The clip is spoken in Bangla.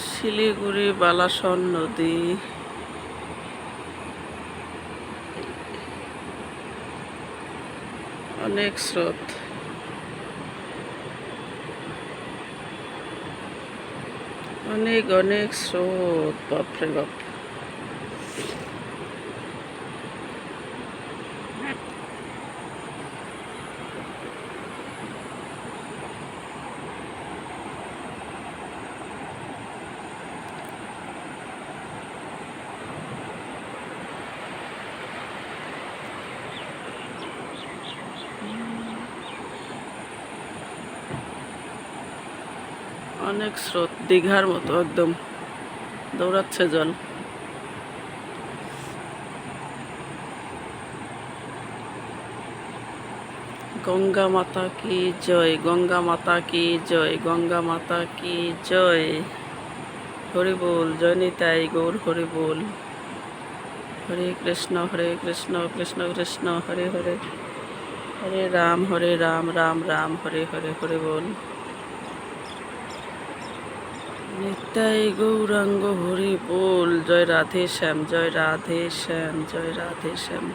শিলিগুড়ি বালাসন নদী, অনেক স্রোত, অনেক অনেক স্রোত, বাপরে বাপ। অনেক স্রোত, দীঘার মতো একদম দৌড়াচ্ছে জল। গঙ্গা মাতা কি জয়, গঙ্গা মাতা কি জয়, গঙ্গা মাতা কি জয়। হরি বল, জয় নিতাই গৌর হরি বল। হরে কৃষ্ণ কৃষ্ণ কৃষ্ণ হরে হরে, হরে রাম রাম রাম হরে হরে, হরে বল। নিতাই গৌরাঙ্গ হরি বল। জয় রাধে শ্যাম, জয় রাধে শ্যাম, জয় রাধে শ্যাম।